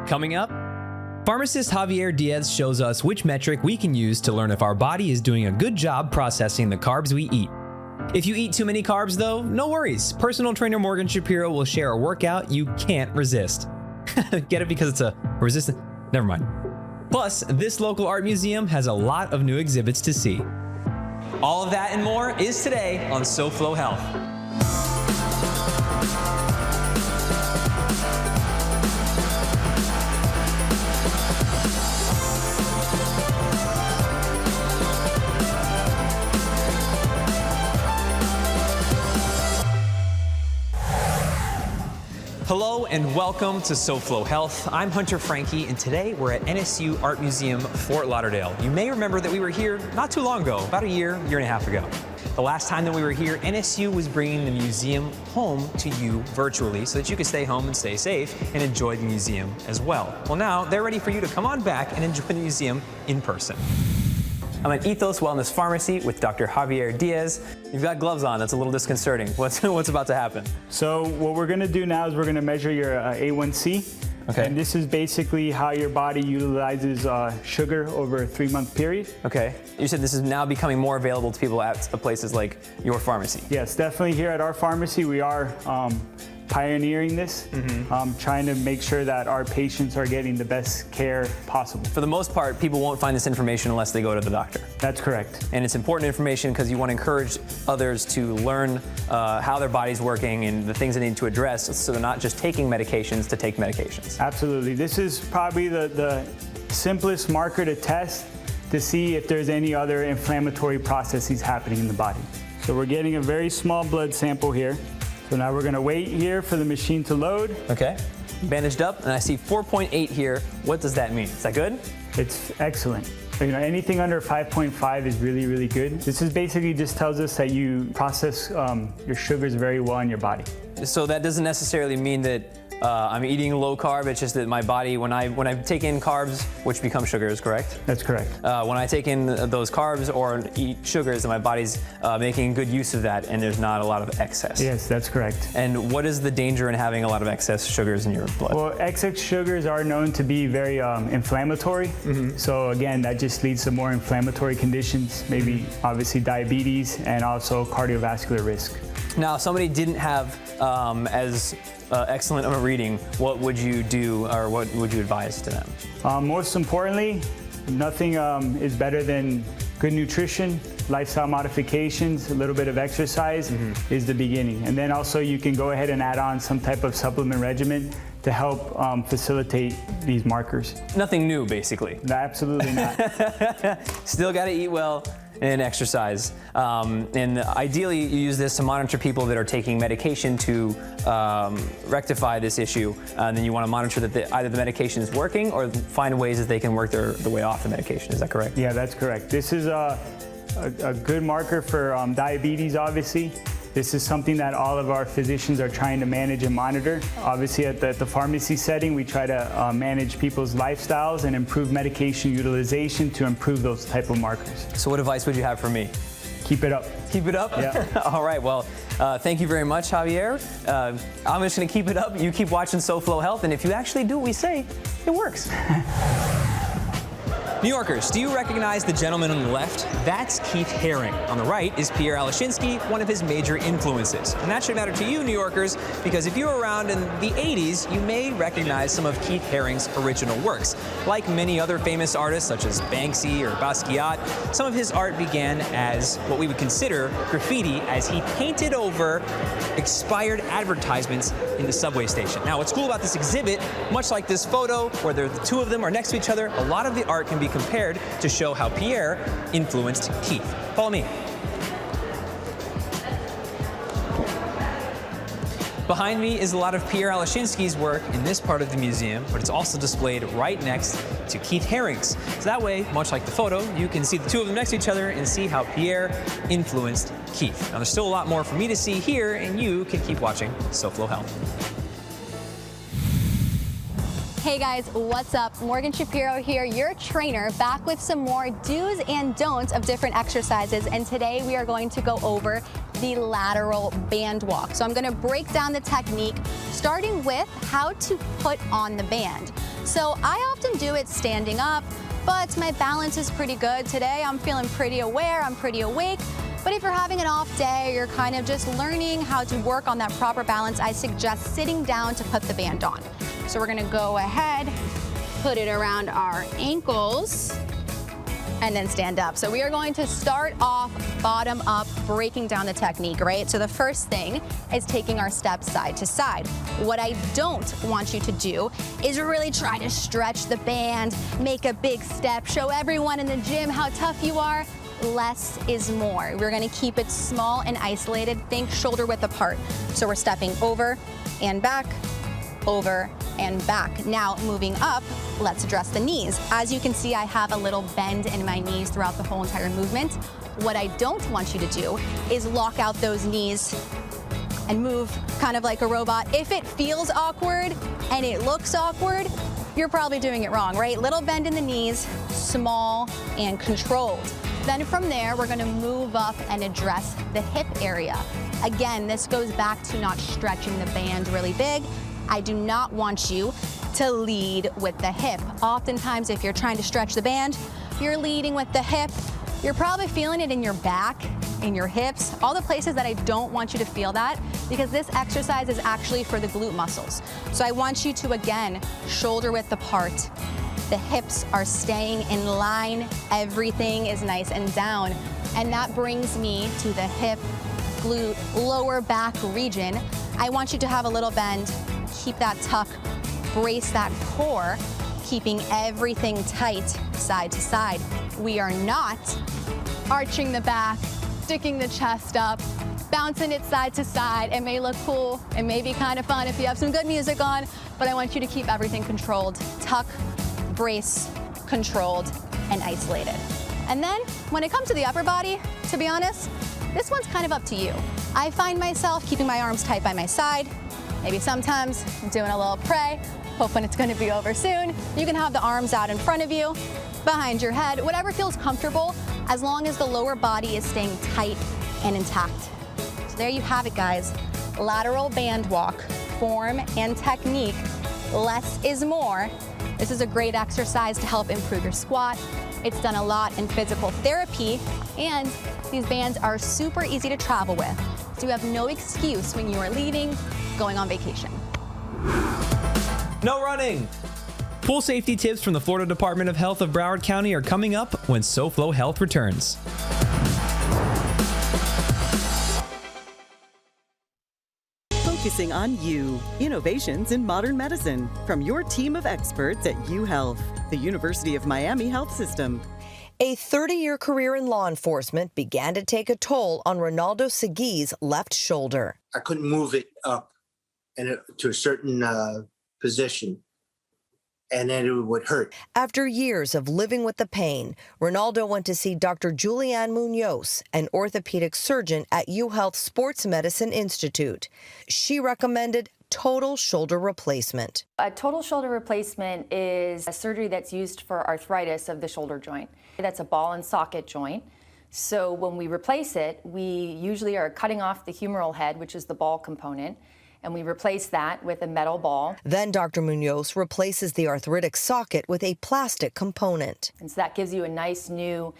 Coming up, pharmacist Javier Diaz shows us which metric we can use to learn if our body is doing a good job processing the carbs we eat. If you eat too many carbs though, no worries. Personal trainer Morgan Shapiro will share a workout you can't resist. Get it because it's a resistant? Never mind. Plus, this local art museum has a lot of new exhibits to see. All of that and more is today on SoFlo Health. Hello and welcome to SoFlo Health. I'm Hunter Frankie, and today we're at Nsu Art Museum, Fort Lauderdale. You may remember that we were here not too long ago, about a year and a half ago. The last time that we were here, NSU was bringing the museum home to you virtually so that you could stay home and stay safe and enjoy the museum as well. Well, now they're ready for you to come on back and enjoy the museum in person. I'm at Ethos Wellness Pharmacy with Dr. Javier Diaz. You've got gloves on. That's a little disconcerting. What's about to happen? So what we're going to do now is we're going to measure your A1C. Okay. And this is basically how your body utilizes sugar over a 3-month period. Okay. You said this is now becoming more available to people at places like your pharmacy. Yes, definitely here at our pharmacy we are pioneering this, trying to make sure that our patients are getting the best care possible. For the most part, people won't find this information unless they go to the doctor. That's correct. And it's important information because you want to encourage others to learn how their body's working and the things they need to address so they're not just taking medications to take medications. Absolutely. This is probably the simplest marker to test to see if there's any other inflammatory processes happening in the body. So we're getting a very small blood sample here. So now we're going to wait here for the machine to load. Okay. Bandaged up, and I see 4.8 here. What does that mean? Is that good? It's excellent. You know, anything under 5.5 is really, really good. This is basically just tells us that you process your sugars very well in your body. So that doesn't necessarily mean that I'm eating low carb. It's just that my body, when I take in carbs, which become sugars, correct? That's correct. When I take in those carbs or eat sugars, my body's making good use of that, and there's not a lot of excess. Yes, that's correct. And what is the danger in having a lot of excess sugars in your blood? Well, excess sugars are known to be very inflammatory. So again, that just leads to more inflammatory conditions, maybe obviously diabetes and also cardiovascular risk. Now, if somebody didn't have as excellent of a reading, what would you do or what would you advise to them? Most importantly, nothing is better than good nutrition, lifestyle modifications, a little bit of exercise is the beginning. And then also you can go ahead and add on some type of supplement regimen to help facilitate these markers. Nothing new, basically. No, absolutely not. Still got to eat well and exercise. And ideally, you use this to monitor people that are taking medication to rectify this issue. And then you want to monitor that either the medication is working or find ways that they can work their way off the medication. Is that correct? Yeah, that's correct. This is a good marker for diabetes, obviously. This is something that all of our physicians are trying to manage and monitor. Obviously, at the pharmacy setting, we try to manage people's lifestyles and improve medication utilization to improve those type of markers. So what advice would you have for me? Keep it up. Keep it up? Yeah. All right, well, thank you very much, Javier. I'm just going to keep it up. You keep watching SoFlo Health, and if you actually do what we say, it works. New Yorkers, do you recognize the gentleman on the left? That's Keith Haring. On the right is Pierre Alashinsky, one of his major influences. And that should matter to you, New Yorkers, because if you were around in the 80s, you may recognize some of Keith Haring's original works. Like many other famous artists, such as Banksy or Basquiat, some of his art began as what we would consider graffiti, as he painted over expired advertisements in the subway station. Now, what's cool about this exhibit, much like this photo, where the two of them are next to each other, a lot of the art can be compared to show how Pierre influenced Keith. Follow me. Behind me is a lot of Pierre Alashinsky's work in this part of the museum, but it's also displayed right next to Keith Haring's. So that way, much like the photo, you can see the two of them next to each other and see how Pierre influenced Keith. Now, there's still a lot more for me to see here, and you can keep watching SoFlo Health. Hey guys, what's up? Morgan Shapiro here, your trainer, back with some more do's and don'ts of different exercises. And today we are going to go over the lateral band walk. So I'm going to break down the technique, starting with how to put on the band. So I often do it standing up, but my balance is pretty good. Today I'm feeling pretty aware, I'm pretty awake. But if you're having an off day or you're kind of just learning how to work on that proper balance, I suggest sitting down to put the band on. So we're gonna go ahead, put it around our ankles, and then stand up. So we are going to start off bottom up, breaking down the technique, right? So the first thing is taking our steps side to side. What I don't want you to do is really try to stretch the band, make a big step, show everyone in the gym how tough you are. Less is more. We're gonna keep it small and isolated. Think shoulder width apart. So we're stepping over and back, over and back. Now moving up, let's address the knees. As you can see, I have a little bend in my knees throughout the whole entire movement. What I don't want you to do is lock out those knees and move kind of like a robot. If it feels awkward and it looks awkward, you're probably doing it wrong, right? Little bend in the knees, small and controlled. Then from there, we're gonna move up and address the hip area. Again, this goes back to not stretching the band really big. I do not want you to lead with the hip. Oftentimes, if you're trying to stretch the band, you're leading with the hip. You're probably feeling it in your back, in your hips, all the places that I don't want you to feel that, because this exercise is actually for the glute muscles. So I want you to, again, shoulder width apart. The hips are staying in line. Everything is nice and down. And that brings me to the hip, glute, lower back region. I want you to have a little bend, keep that tuck, brace that core, keeping everything tight side to side. We are not arching the back, sticking the chest up, bouncing it side to side. It may look cool, it may be kind of fun if you have some good music on, but I want you to keep everything controlled. Tuck, brace, controlled, and isolated. And then when it comes to the upper body, to be honest, this one's kind of up to you. I find myself keeping my arms tight by my side. Maybe sometimes I'm doing a little pray, hoping it's gonna be over soon. You can have the arms out in front of you, behind your head, whatever feels comfortable, as long as the lower body is staying tight and intact. So there you have it, guys. Lateral band walk, form and technique. Less is more. This is a great exercise to help improve your squat. It's done a lot in physical therapy, and these bands are super easy to travel with. So you have no excuse when you are leaving, going on vacation. No running! Pool safety tips from the Florida Department of Health of Broward County are coming up when SoFlo Health returns. Focusing on you. Innovations in modern medicine from your team of experts at UHealth, the University of Miami Health System. A 30-year career in law enforcement began to take a toll on Ronaldo Segui's left shoulder. I couldn't move it up to a certain position, and then it would hurt. After years of living with the pain, Ronaldo went to see Dr. Julianne Munoz, an orthopedic surgeon at UHealth Sports Medicine Institute. She recommended total shoulder replacement. A total shoulder replacement is a surgery that's used for arthritis of the shoulder joint. That's a ball and socket joint. So when we replace it, we usually are cutting off the humeral head, which is the ball component, and we replace that with a metal ball. Then Dr. Munoz replaces the arthritic socket with a plastic component. And so that gives you a nice new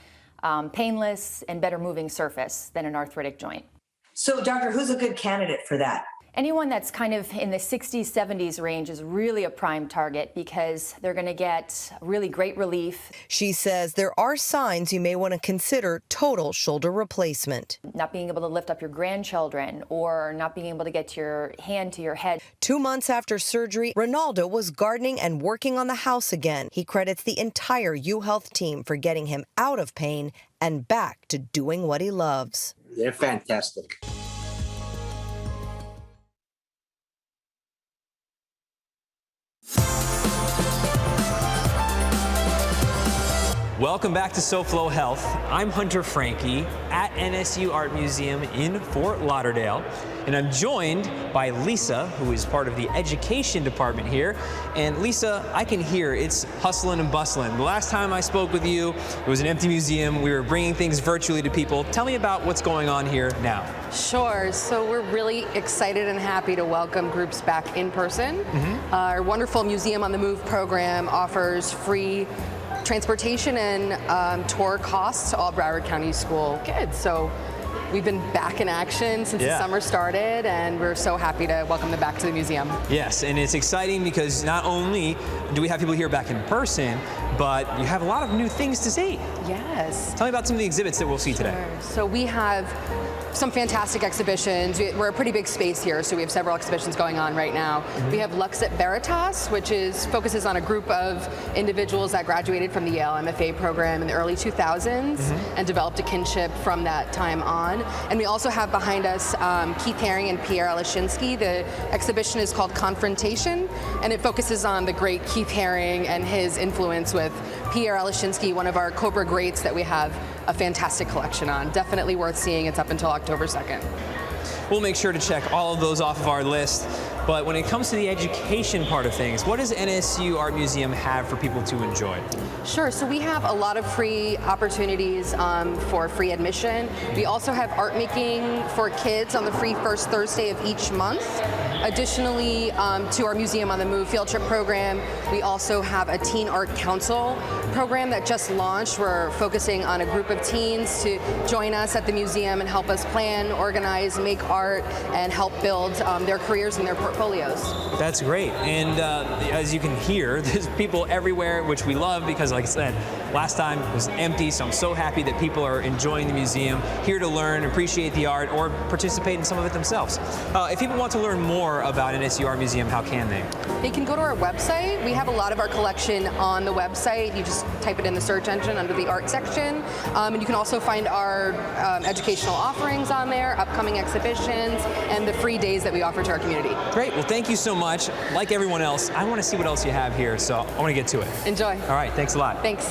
painless and better moving surface than an arthritic joint. So, doctor, who's a good candidate for that? Anyone that's kind of in the 60s, 70s range is really a prime target because they're going to get really great relief. She says there are signs you may want to consider total shoulder replacement. Not being able to lift up your grandchildren or not being able to get your hand to your head. 2 months after surgery, Ronaldo was gardening and working on the house again. He credits the entire UHealth team for getting him out of pain and back to doing what he loves. They're fantastic. Welcome back to SoFlo Health. I'm Hunter Franke at Nsu Art Museum in Fort Lauderdale, and I'm joined by Lisa, who is part of the education department here. And Lisa, I can hear it's hustling and bustling. The last time I spoke with you, it was an empty museum. We were bringing things virtually to people. Tell me about what's going on here now. Sure. So we're really excited and happy to welcome groups back in person. Our wonderful Museum on the Move program offers free transportation and tour costs to all Broward County school kids. So we've been back in action since the summer started, and we're so happy to welcome them back to the museum. Yes, and it's exciting because not only do we have people here back in person, but you have a lot of new things to see. Yes. Tell me about some of the exhibits that we'll see today. So we have some fantastic exhibitions. We're a pretty big space here, so we have several exhibitions going on right now. We have Lux at Veritas, which focuses on a group of individuals that graduated from the Yale MFA program in the early 2000s and developed a kinship from that time on. And we also have behind us Keith Haring and Pierre Lashinsky. The exhibition is called Confrontation, and it focuses on the great Keith Haring and his influence with Pierre Lashinsky, one of our Cobra greats that we have a fantastic collection on. Definitely worth seeing. It's up until October 2nd. We'll make sure to check all of those off of our list. But when it comes to the education part of things, what does NSU Art Museum have for people to enjoy? Sure, so we have a lot of free opportunities for free admission. We also have art making for kids on the free first Thursday of each month. Additionally, to our Museum on the Move field trip program, we also have a Teen Art Council program that just launched. We're focusing on a group of teens to join us at the museum and help us plan, organize, make art, and help build their careers and their portfolios. That's great. And as you can hear, there's people everywhere, which we love because, like I said, last time it was empty, so I'm so happy that people are enjoying the museum, here to learn, appreciate the art, or participate in some of it themselves. If people want to learn more about NSU Art Museum, how can they? They can go to our website. We have a lot of our collection on the website. You just type it in the search engine under the art section. And you can also find our educational offerings on there, upcoming exhibitions, and the free days that we offer to our community. Great. Well, thank you so much. Like everyone else, I want to see what else you have here, so I want to get to it. Enjoy. All right. Thanks a lot. Thanks.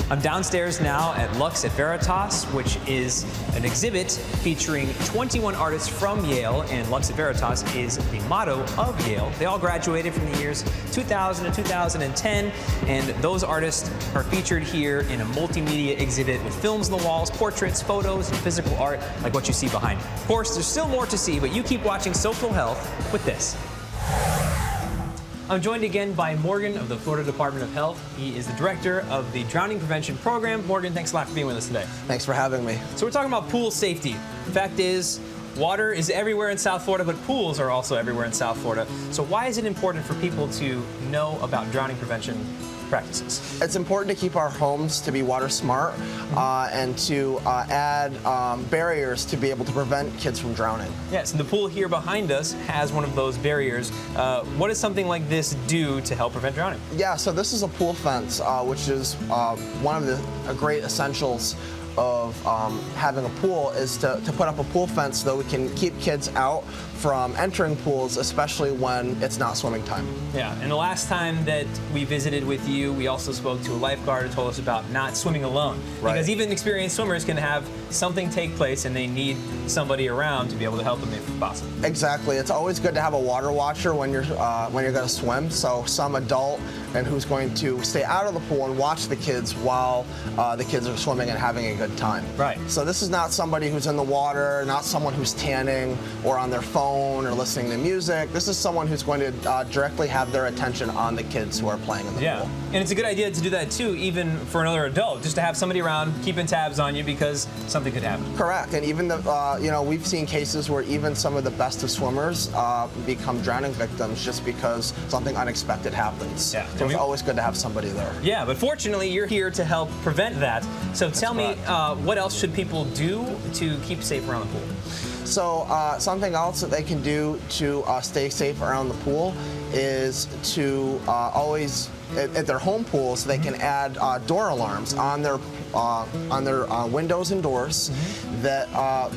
I'm downstairs now at Lux at Veritas, which is an exhibit featuring 21 artists from Yale, and Lux at Veritas is the motto of Yale. They all graduated from the years 2000 and 2010, and those artists are featured here in a multimedia exhibit with films on the walls, portraits, photos, and physical art like what you see behind me. Of course, there's still more to see, but you keep watching SoFlo Health with this. I'm joined again by Morgan of the Florida Department of Health. He is the director of the Drowning Prevention Program. Morgan, thanks a lot for being with us today. Thanks for having me. So we're talking about pool safety. The fact is, water is everywhere in South Florida, but pools are also everywhere in South Florida. So why is it important for people to know about drowning prevention practices? It's important to keep our homes to be water smart and to add barriers to be able to prevent kids from drowning. Yes, and the pool here behind us has one of those barriers. What does something like this do to help prevent drowning? Yeah, so this is a pool fence, which is one of the great essentials of having a pool is to put up a pool fence so that we can keep kids out from entering pools, especially when it's not swimming time. Yeah, and the last time that we visited with you, we also spoke to a lifeguard who told us about not swimming alone. Right. Because even experienced swimmers can have something take place and they need somebody around to be able to help them if possible. Exactly. It's always good to have a water watcher when you're going to swim. So some adult and who's going to stay out of the pool and watch the kids while the kids are swimming and having a good time. Right. So this is not somebody who's in the water, not someone who's tanning or on their phone or listening to music. This is someone who's going to directly have their attention on the kids who are playing in the pool. And it's a good idea to do that too, even for another adult, just to have somebody around keeping tabs on you because something could happen. Correct. And even we've seen cases where even some of the best of swimmers become drowning victims just because something unexpected happens. Yeah. So it's always good to have somebody there. Yeah, but fortunately, you're here to help prevent that. So tell me, what else should people do to keep safe around the pool? So something else that they can do to stay safe around the pool is to always, at their home pools, they can add door alarms on their windows and doors that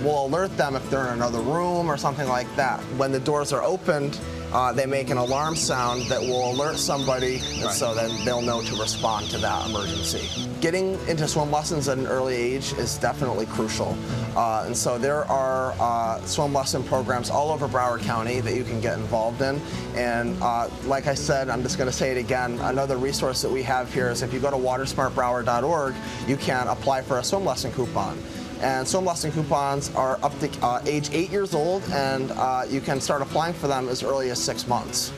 will alert them if they're in another room or something like that. When the doors are opened they make an alarm sound that will alert somebody, and so then they'll know to respond to that emergency. Getting into swim lessons at an early age is definitely crucial. And so there are swim lesson programs all over Broward County that you can get involved in. And like I said, I'm just going to say it again, another resource that we have here is if you go to watersmartbroward.org, you can apply for a swim lesson coupon. And swim lesson coupons are up to age 8 years old, and you can start applying for them as early as 6 months.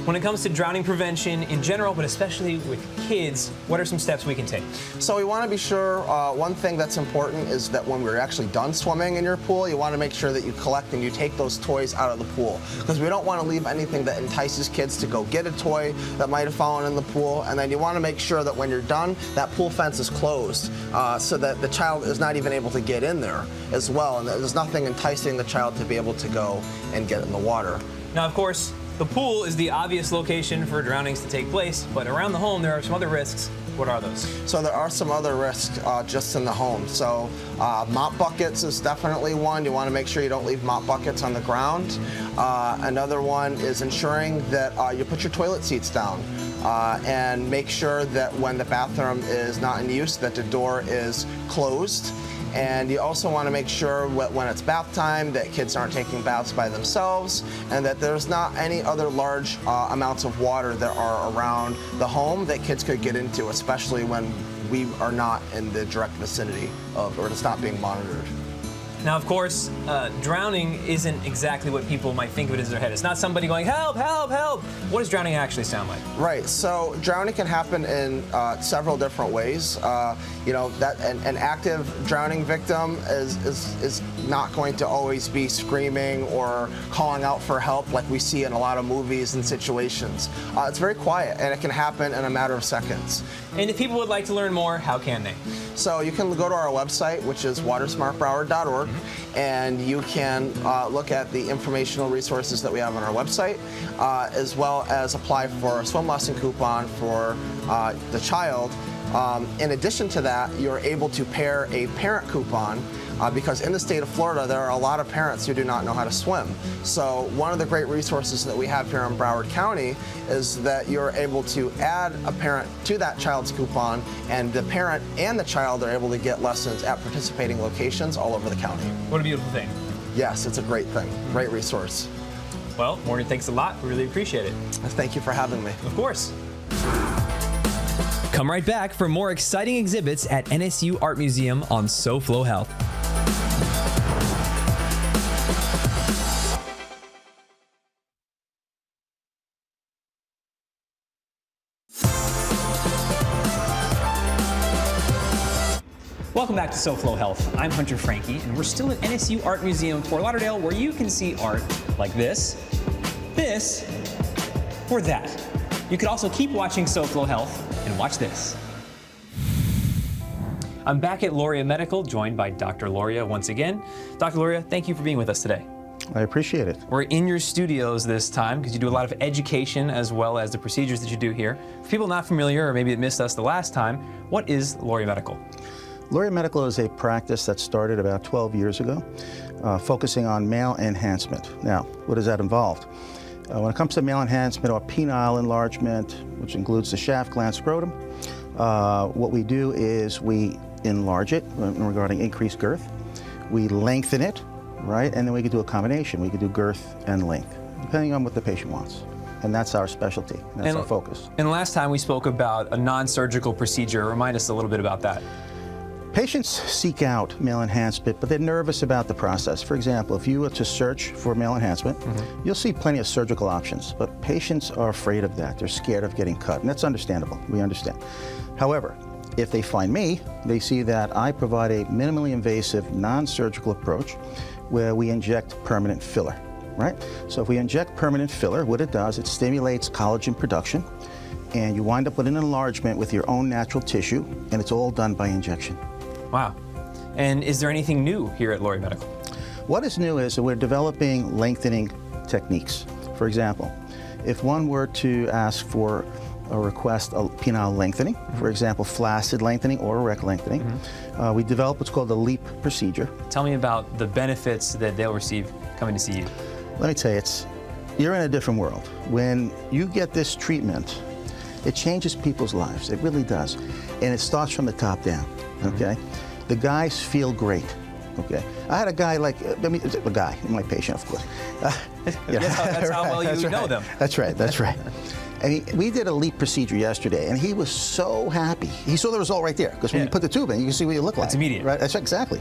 When it comes to drowning prevention in general, but especially with kids, what are some steps we can take? So we want to be sure, one thing that's important is that when we're actually done swimming in your pool, you want to make sure that you collect and you take those toys out of the pool. Because we don't want to leave anything that entices kids to go get a toy that might have fallen in the pool. And then you want to make sure that when you're done, that pool fence is closed so that the child is not even able to get in there as well. And there's nothing enticing the child to be able to go and get in the water. Now, of course, the pool is the obvious location for drownings to take place, but around the home there are some other risks. What are those? So there are some other risks just in the home. So mop buckets is definitely one. You want to make sure you don't leave mop buckets on the ground. Another one is ensuring that you put your toilet seats down and make sure that when the bathroom is not in use that the door is closed. And you also want to make sure when it's bath time that kids aren't taking baths by themselves and that there's not any other large amounts of water that are around the home that kids could get into, especially when we are not in the direct vicinity of, or it's not being monitored. Now, of course, drowning isn't exactly what people might think of it as in their head. It's not somebody going, help, help, help. What does drowning actually sound like? Right, so drowning can happen in several different ways. You know, that an active drowning victim is not going to always be screaming or calling out for help like we see in a lot of movies and situations. It's very quiet, and it can happen in a matter of seconds. And if people would like to learn more, how can they? So you can go to our website, which is watersmartbroward.org, and you can look at the informational resources that we have on our website, as well as apply for a swim lesson coupon for the child. In addition to that, you're able to pair a parent coupon because in the state of Florida, there are a lot of parents who do not know how to swim. So one of the great resources that we have here in Broward County is that you're able to add a parent to that child's coupon, and the parent and the child are able to get lessons at participating locations all over the county. What a beautiful thing. Yes, it's a great thing. Great resource. Well, Morgan, thanks a lot. We really appreciate it. Thank you for having me. Of course. Come right back for more exciting exhibits at NSU Art Museum on SoFlo Health. Welcome back to SoFlo Health. I'm Hunter Frankie, and we're still at NSU Art Museum, Fort Lauderdale, where you can see art like this, or that. You could also keep watching SoFlo Health and watch this. I'm back at Lauria Medical, joined by Dr. Lauria once again. Dr. Lauria, thank you for being with us today. I appreciate it. We're in your studios this time because you do a lot of education as well as the procedures that you do here. For people not familiar or maybe that missed us the last time, what is Lauria Medical? Lauria Medical is a practice that started about 12 years ago, focusing on male enhancement. Now, what does that involve? When it comes to male enhancement or penile enlargement, which includes the shaft, gland, scrotum, what we do is we enlarge it regarding increased girth. We lengthen it, right? And then we can do a combination. We can do girth and length, depending on what the patient wants. And that's our specialty. That's our focus. And last time we spoke about a non-surgical procedure. Remind us a little bit about that. Patients seek out male enhancement, but they're nervous about the process. For example, if you were to search for male enhancement, you'll see plenty of surgical options, but patients are afraid of that. They're scared of getting cut, and that's understandable. We understand. However, if they find me, they see that I provide a minimally invasive, non-surgical approach where we inject permanent filler, right? So if we inject permanent filler, what it does, it stimulates collagen production, and you wind up with an enlargement with your own natural tissue, and it's all done by injection. Wow. And is there anything new here at Lauria Medical? What is new is that we're developing lengthening techniques. For example, if one were to ask for a request of penile lengthening, for example, flaccid lengthening or erect lengthening, we develop what's called the LEAP procedure. Tell me about the benefits that they'll receive coming to see you. Let me tell you, you're in a different world. When you get this treatment, it changes people's lives. It really does. And it starts from the top down, okay? The guys feel great, okay? I had a guy like, a guy, my patient, of course. That's how well you know them. That's right, that's right. And we did a LEAP procedure yesterday, and he was so happy. He saw the result right there, because when you put the tube in, you can see what you look like. It's immediate. Right? That's exactly.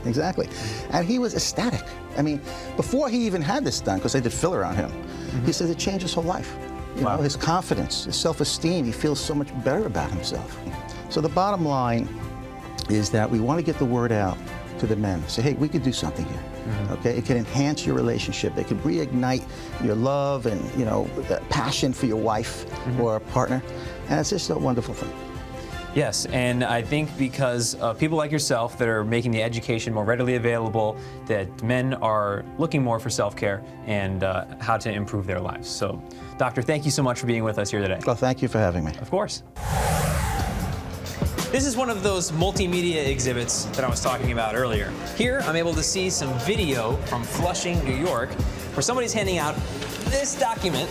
And he was ecstatic. I mean, before he even had this done, because they did filler on him, he said it changed his whole life. You know, his confidence, his self-esteem, he feels so much better about himself. So the bottom line is that we want to get the word out to the men. Say, hey, we could do something here. Okay, it can enhance your relationship. It can reignite your love and, you know, passion for your wife or a partner. And it's just a wonderful thing. Yes, and I think because of people like yourself that are making the education more readily available, that men are looking more for self-care and how to improve their lives. So, Doctor, thank you so much for being with us here today. Well, thank you for having me. Of course. This is one of those multimedia exhibits that I was talking about earlier. Here, I'm able to see some video from Flushing, New York, where somebody's handing out this document,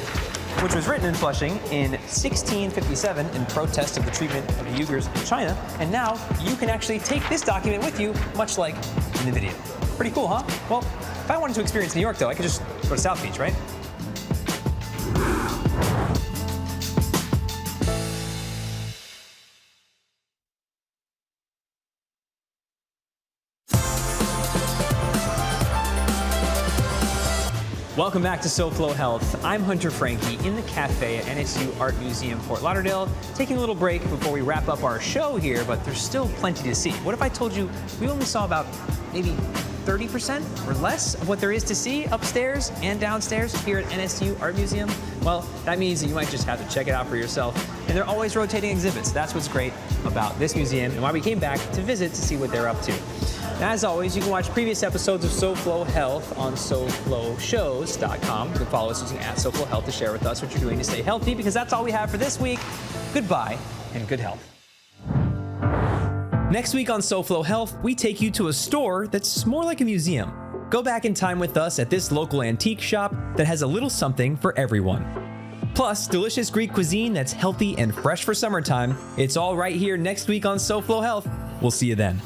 which was written in Flushing in 1657 in protest of the treatment of the Uyghurs in China. And now you can actually take this document with you, much like in the video. Pretty cool, huh? Well, if I wanted to experience New York, though, I could just go to South Beach, right? Welcome back to SoFlo Health. I'm Hunter Franke in the cafe at Nsu Art Museum, Fort Lauderdale, taking a little break before we wrap up our show here, but there's still plenty to see. What if I told you we only saw about maybe 30% or less of what there is to see upstairs and downstairs here at NSU Art Museum? Well, that means that you might just have to check it out for yourself. And they're always rotating exhibits. That's what's great about this museum and why we came back to visit to see what they're up to. As always, you can watch previous episodes of SoFlo Health on SoFloShows.com. You can follow us using @SoFloHealth to share with us what you're doing to stay healthy, because that's all we have for this week. Goodbye and good health. Next week on SoFlo Health, we take you to a store that's more like a museum. Go back in time with us at this local antique shop that has a little something for everyone. Plus, delicious Greek cuisine that's healthy and fresh for summertime. It's all right here next week on SoFlo Health. We'll see you then.